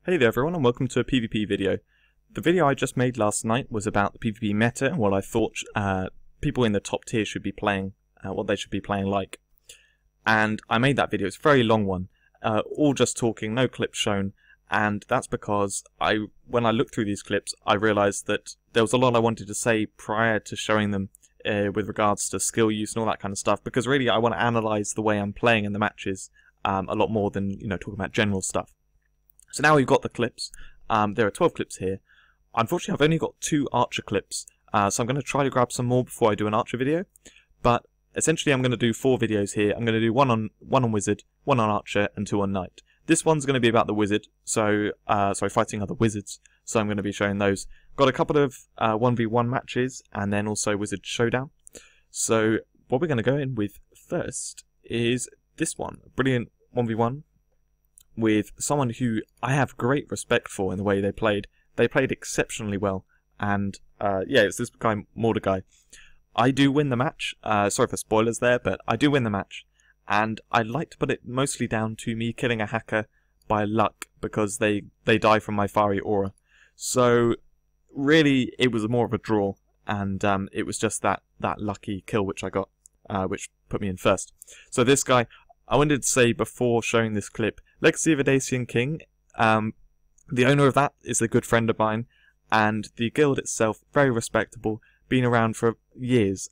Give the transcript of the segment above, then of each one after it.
Hey there everyone, and welcome to a PvP video. The video I just made last night was about the PvP meta and what I thought people in the top tier should be playing, what they should be playing like. And I made that video. It's a very long one, all just talking, no clips shown, and that's because when I looked through these clips I realised that there was a lot I wanted to say prior to showing them with regards to skill use and all that kind of stuff, because really I want to analyse the way I'm playing in the matches a lot more than talking about general stuff. So now we've got the clips. There are 12 clips here. Unfortunately, I've only got 2 Archer clips, so I'm going to try to grab some more before I do an Archer video. But essentially, I'm going to do 4 videos here. I'm going to do one on Wizard, 1 on Archer, and 2 on Knight. This one's going to be about the Wizard, so sorry, fighting other wizards. So I'm going to be showing those. Got a couple of 1v1 matches, and then also Wizard Showdown. So what we're going to go in with first is this one, a brilliant 1v1. With someone who I have great respect for in the way they played. They played exceptionally well, and yeah, it's this guy, Mordecai. I do win the match, sorry for spoilers there, but I do win the match, and I like to put it mostly down to me killing a hacker by luck, because they die from my fiery aura. So really, it was more of a draw, and it was just that lucky kill which I got, which put me in first. So this guy, I wanted to say before showing this clip, Legacy of a Dacian King, the owner of that is a good friend of mine, and the guild itself, very respectable, been around for years,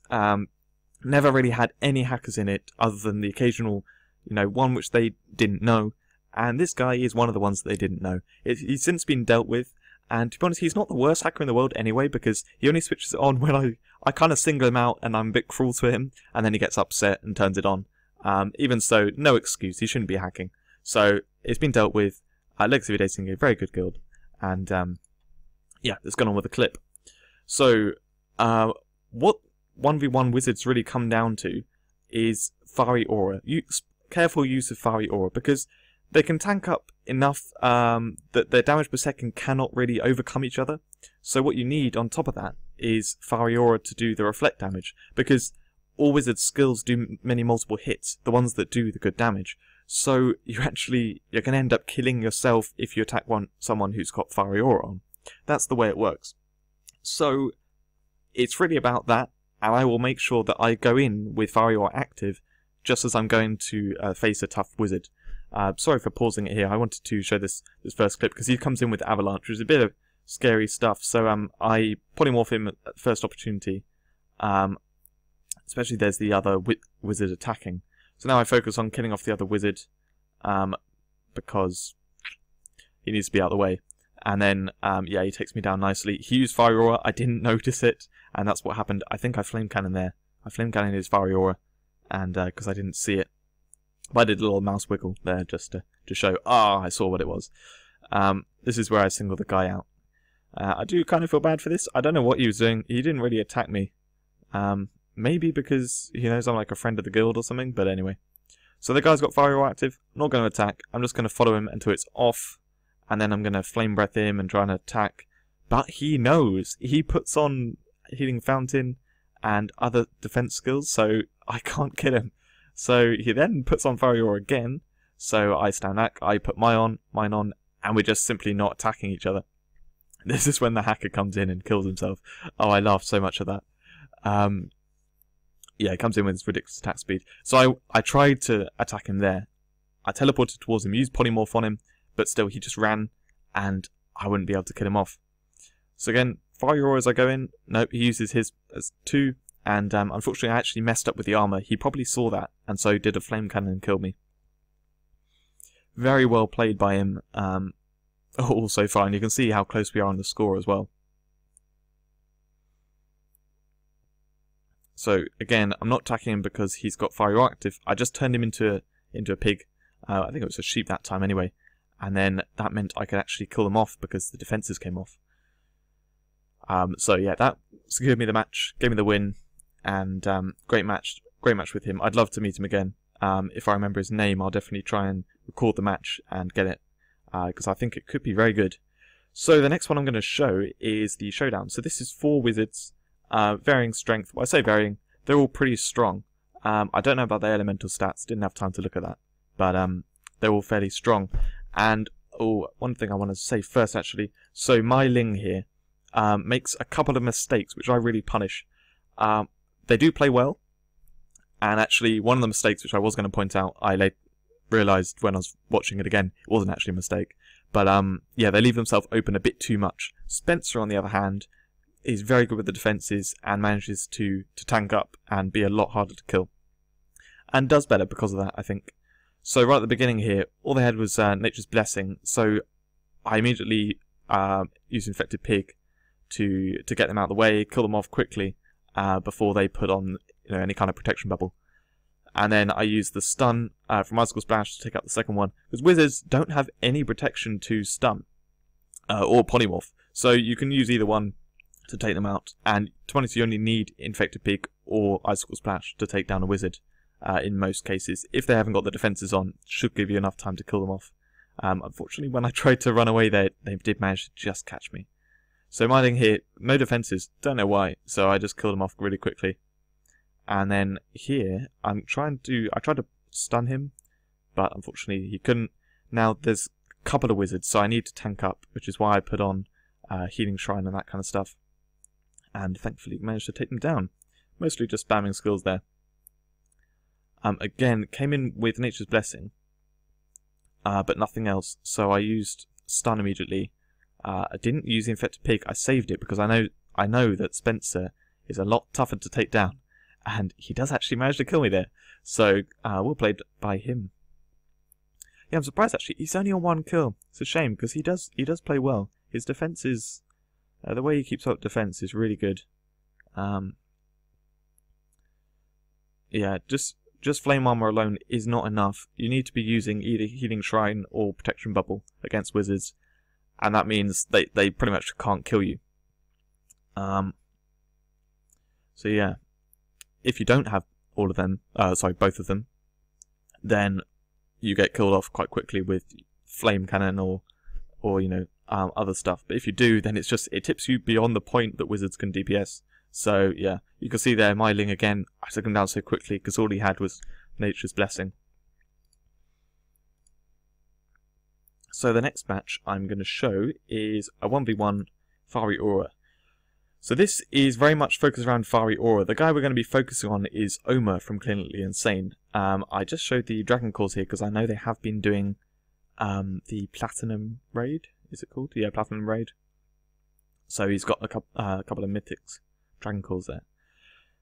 never really had any hackers in it, other than the occasional, one which they didn't know, and this guy is one of the ones that they didn't know. He's since been dealt with, and to be honest, he's not the worst hacker in the world anyway, because he only switches it on when I kind of single him out and I'm a bit cruel to him, and then he gets upset and turns it on. Even so, no excuse, he shouldn't be hacking. So, it's been dealt with. Legacy of a Dacian King, very good guild. And, yeah, let's go on with the clip. So, what 1v1 wizards really come down to is fiery aura. Careful use of fiery aura, because they can tank up enough that their damage per second cannot really overcome each other. So what you need on top of that is fiery aura to do the reflect damage, because all wizards' skills do many multiple hits, the ones that do the good damage. So you're going to end up killing yourself if you attack someone who's got fiery aura on. That's the way it works. So it's really about that, and I will make sure that I go in with fiery aura active, just as I'm going to face a tough wizard. Sorry for pausing it here. I wanted to show this first clip because he comes in with avalanche, which is a bit of scary stuff. So I polymorph him at first opportunity. Especially there's the other wizard attacking. So now I focus on killing off the other wizard, because he needs to be out of the way. And then, yeah, he takes me down nicely. He used fire aura, I didn't notice it, and that's what happened. I think I flame cannon there. I flame cannon his fire aura, and because I didn't see it. But I did a little mouse wiggle there just to show, I saw what it was. This is where I single the guy out. I do kind of feel bad for this. I don't know what he was doing. He didn't really attack me. Maybe because he knows I'm like a friend of the guild or something, but anyway. So the guy's got fire aura active. I'm not going to attack. I'm just going to follow him until it's off, and then I'm going to flame breath him and try and attack. But he knows. He puts on healing fountain and other defense skills, so I can't kill him. So he then puts on fire aura again. So I stand back. I put mine on, and we're just simply not attacking each other. This is when the hacker comes in and kills himself. Oh, I laughed so much at that. Yeah, he comes in with his ridiculous attack speed. So I tried to attack him there. I teleported towards him, used polymorph on him, but still he just ran, and I wouldn't be able to kill him off. So again, fire aura as I go in. Nope, he uses his as 2, and unfortunately I actually messed up with the armor. He probably saw that, and so did a flame cannon and killed me. Very well played by him, all so far, and you can see how close we are on the score as well. So again, I'm not attacking him because he's got fire aura active. I just turned him into a pig. I think it was a sheep that time anyway. And then that meant I could actually kill them off because the defences came off. So yeah, that secured me the match, gave me the win, and great match with him. I'd love to meet him again. If I remember his name, I'll definitely try and record the match and get it, because I think it could be very good. So the next one I'm going to show is the showdown. So this is 4 wizards. Varying strength. Well, I say varying. They're all pretty strong. I don't know about their elemental stats. Didn't have time to look at that. But they're all fairly strong. And Oh, one thing I want to say first, actually. So my Ling here makes a couple of mistakes, which I really punish. They do play well, and actually one of the mistakes, which I was going to point out, I realised when I was watching it again, it wasn't actually a mistake. But yeah, they leave themselves open a bit too much. Spencer, on the other hand, is very good with the defences and manages to tank up and be a lot harder to kill. And does better because of that, I think. So right at the beginning here, all they had was Nature's Blessing, so I immediately used Infected Pig to get them out of the way, kill them off quickly before they put on any kind of protection bubble. And then I used the stun from Icicle Splash to take out the second one, because wizards don't have any protection to stun or polymorph, so you can use either one to take them out. And to be honest, you only need Infected Pig or Icicle Splash to take down a wizard. In most cases, if they haven't got the defences on, should give you enough time to kill them off. Unfortunately, when I tried to run away there, they did manage to just catch me. So my thing here, no defences, don't know why, so I just killed them off really quickly. And then here, I tried to stun him, but unfortunately he couldn't. Now there's a couple of wizards, so I need to tank up, which is why I put on Healing Shrine and that kind of stuff. And thankfully managed to take them down. Mostly just spamming skills there. Again, came in with Nature's Blessing, but nothing else, so I used Stun immediately. I didn't use the Infected Pig, I saved it because I know that Spencer is a lot tougher to take down, and he does actually manage to kill me there, so well played by him. Yeah, I'm surprised actually, he's only on 1 kill. It's a shame, because he does play well. His defense is, the way he keeps up defense is really good. Yeah, just Flame Armor alone is not enough. You need to be using either Healing Shrine or Protection Bubble against wizards, and that means they pretty much can't kill you. So yeah, if you don't have all of them, both of them, then you get killed off quite quickly with Flame Cannon or other stuff. But if you do, then it tips you beyond the point that wizards can DPS. So yeah, you can see there, my Ling again, I took him down so quickly because all he had was Nature's Blessing. So the next match I'm going to show is a 1v1 Fiery Aura. So this is very much focused around Fiery Aura. The guy we're going to be focusing on is Omer from Clinically Insane. I just showed the Dragon Calls here because I know they have been doing the Platinum Raid, is it called? Yeah, Platinum Raid. So he's got a couple of mythics. Dragon Calls there.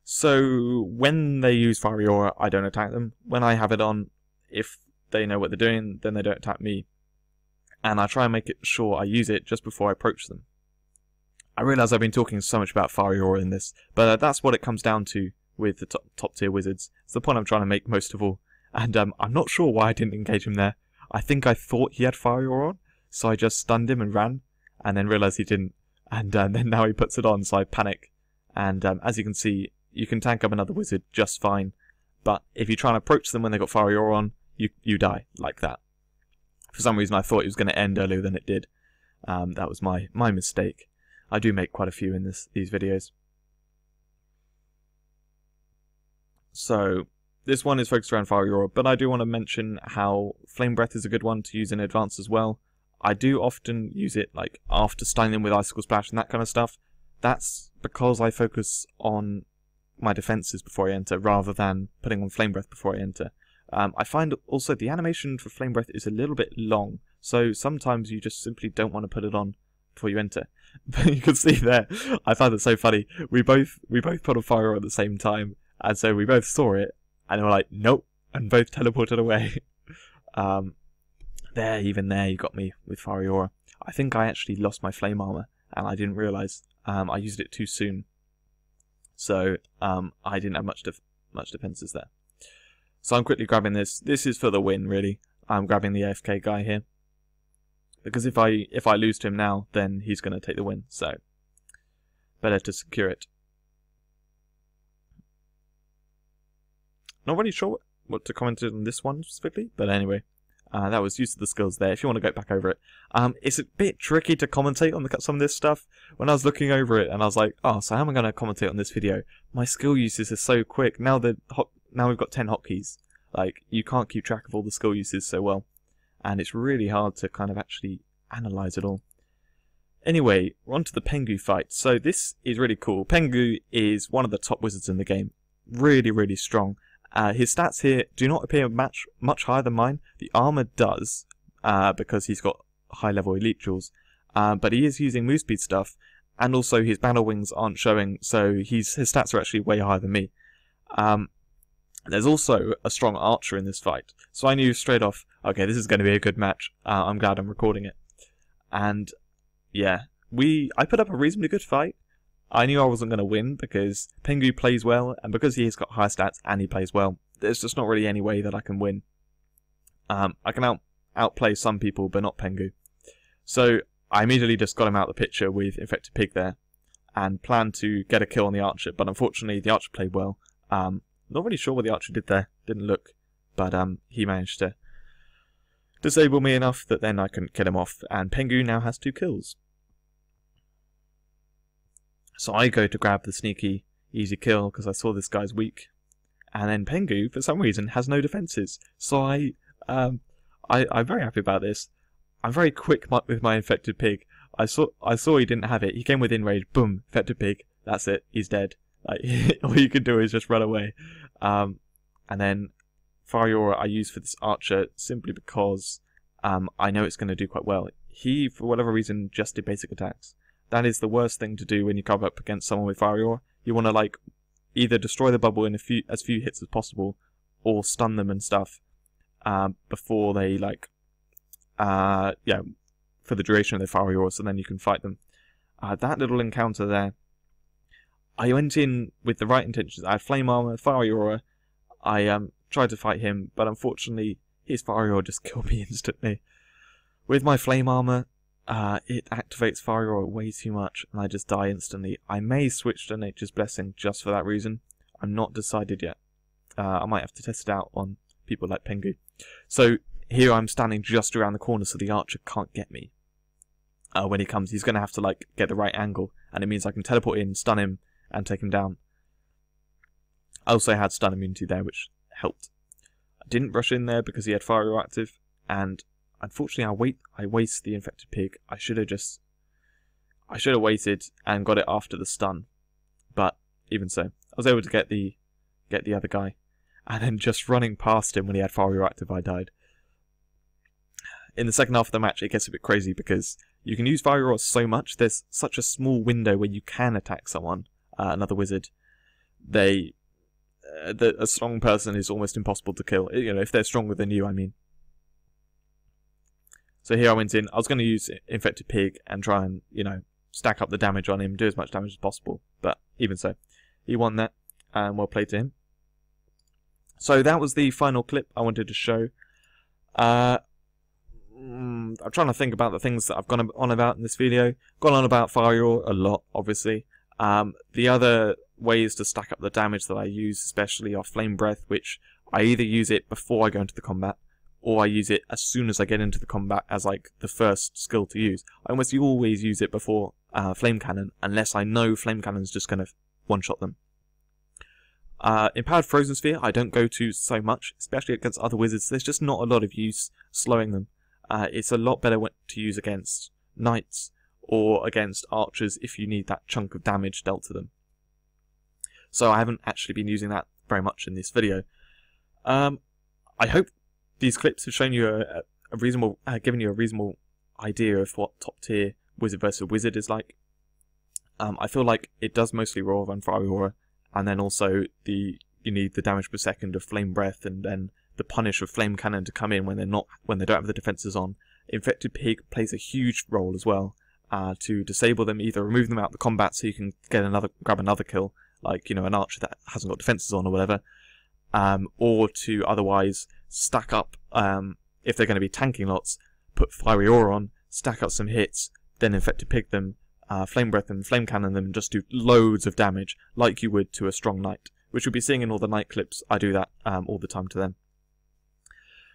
So when they use Fiery Aura, I don't attack them. When I have it on, if they know what they're doing, then they don't attack me. And I try and make it sure I use it just before I approach them. I realise I've been talking so much about Fiery Aura in this, but that's what it comes down to with the top tier wizards. It's the point I'm trying to make most of all. And I'm not sure why I didn't engage him there. I think I thought he had Fiery Aura on, so I just stunned him and ran, and then realised he didn't. And then now he puts it on, so I panic. And as you can see, you can tank up another wizard just fine. But if you try and approach them when they've got Fiery Aura on, you die like that. For some reason I thought it was going to end earlier than it did. That was my mistake. I do make quite a few in these videos. So this one is focused around Fiery Aura, but I do want to mention how Flame Breath is a good one to use in advance as well. I do often use it like after stunning them with Icicle Splash and that kind of stuff. That's because I focus on my defences before I enter, rather than putting on Flame Breath before I enter. I find also the animation for Flame Breath is a little bit long, so sometimes you just simply don't want to put it on before you enter. But you can see there, I find it so funny. We both put on Fire at the same time, and so we both saw it, and we're like, nope, and both teleported away. Even there, you got me with Fiery Aura. I think I actually lost my Flame Armor, and I didn't realise. I used it too soon, so I didn't have much defences there. So I'm quickly grabbing this. This is for the win, really. I'm grabbing the AFK guy here, because if I lose to him now, then he's going to take the win. So better to secure it. Not really sure what to comment on this one specifically, but anyway. That was use of the skills there, if you want to go back over it. It's a bit tricky to commentate on some of this stuff. When I was looking over it, and I was like, oh, so how am I going to commentate on this video? My skill uses are so quick. Now we've got 10 hotkeys. Like, you can't keep track of all the skill uses so well. and it's really hard to kind of actually analyze it all. Anyway, we're on to the Pengu fight. So this is really cool. Pengu is one of the top wizards in the game. Really, really strong. His stats here do not appear much higher than mine. The armor does, because he's got high level elite jewels. But he is using move speed stuff, and also his battle wings aren't showing, so his stats are actually way higher than me. There's also a strong archer in this fight, so I knew straight off, okay, this is going to be a good match. I'm glad I'm recording it. And yeah, I put up a reasonably good fight. I knew I wasn't going to win because Pengu plays well, and because he's got high stats and he plays well, there's just not really any way that I can win. I can outplay some people, but not Pengu. So I immediately just got him out of the picture with Infected Pig there, and planned to get a kill on the archer, but unfortunately the archer played well. Not really sure what the archer did there, didn't look, but he managed to disable me enough that then I couldn't kill him off, and Pengu now has 2 kills. So I go to grab the sneaky, easy kill because I saw this guy's weak, and then Pengu, for some reason, has no defenses. So I'm very happy about this. I'm very quick with my Infected Pig. I saw he didn't have it. He came within range. Boom, Infected Pig. That's it. He's dead. Like, all you can do is just run away. And then Fire Aura I use for this archer simply because I know it's going to do quite well. He, for whatever reason, just did basic attacks. That is the worst thing to do when you come up against someone with Fire Aura. You want to like either destroy the bubble in as few hits as possible, or stun them and stuff before they like for the duration of their Fire Aura, so then you can fight them. That little encounter there, I went in with the right intentions. I had Flame Armor, Fire Aura. I tried to fight him, but unfortunately his Fire Aura just killed me instantly. With my Flame Armor, it activates Fire Aura way too much, and I just die instantly. I may switch to Nature's Blessing just for that reason. I'm not decided yet. I might have to test it out on people like Pengu. So here I'm standing just around the corner, so the archer can't get me. When he comes, he's going to have to like get the right angle, and it means I can teleport in, stun him, and take him down. I also had stun immunity there, which helped. I didn't rush in there because he had Fire Aura active, and unfortunately I waste the Infected Pig. I should have waited and got it after the stun, but even so, I was able to get the other guy, and then just running past him when he had Fire Aura active, I died. In the second half of the match, it gets a bit crazy because you can use Fire Aura so much. There's such a small window where you can attack someone, another wizard. A strong person is almost impossible to kill. You know, if they're stronger than you, I mean. So here I went in. I was going to use Infected Pig and try and, you know, stack up the damage on him, do as much damage as possible. But even so, he won that, and well played to him. So that was the final clip I wanted to show. I'm trying to think about the things that I've gone on about in this video. Gone on about Fire Aura a lot, obviously. The other ways to stack up the damage that I use especially are Flame Breath, which I either use it before I go into the combat, or I use it as soon as I get into the combat as like the first skill to use. I almost always use it before Flame Cannon, unless I know Flame Cannon's just going to one-shot them. Empowered Frozen Sphere I don't go to so much, especially against other wizards. There's just not a lot of use slowing them. It's a lot better to use against knights or against archers if you need that chunk of damage dealt to them. So I haven't actually been using that very much in this video. I hope these clips have shown you a reasonable, given you a reasonable idea of what top tier wizard versus wizard is like. I feel like it does mostly revolve on Fire Aura, and then also you need the damage per second of Flame Breath, and then the punish of Flame Cannon to come in when they don't have the defenses on. Infected Pig plays a huge role as well to disable them, either remove them out of the combat so you can grab another kill, like, you know, an archer that hasn't got defenses on or whatever, or to otherwise stack up, if they're going to be tanking lots, put Fiery Aura on, stack up some hits, then Infected Pig them, Flame Breath them, Flame Cannon them, and just do loads of damage like you would to a strong knight, which you'll be seeing in all the knight clips. I do that all the time to them.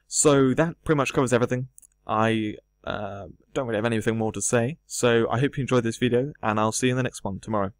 So that pretty much covers everything. I don't really have anything more to say, so I hope you enjoyed this video, and I'll see you in the next one tomorrow.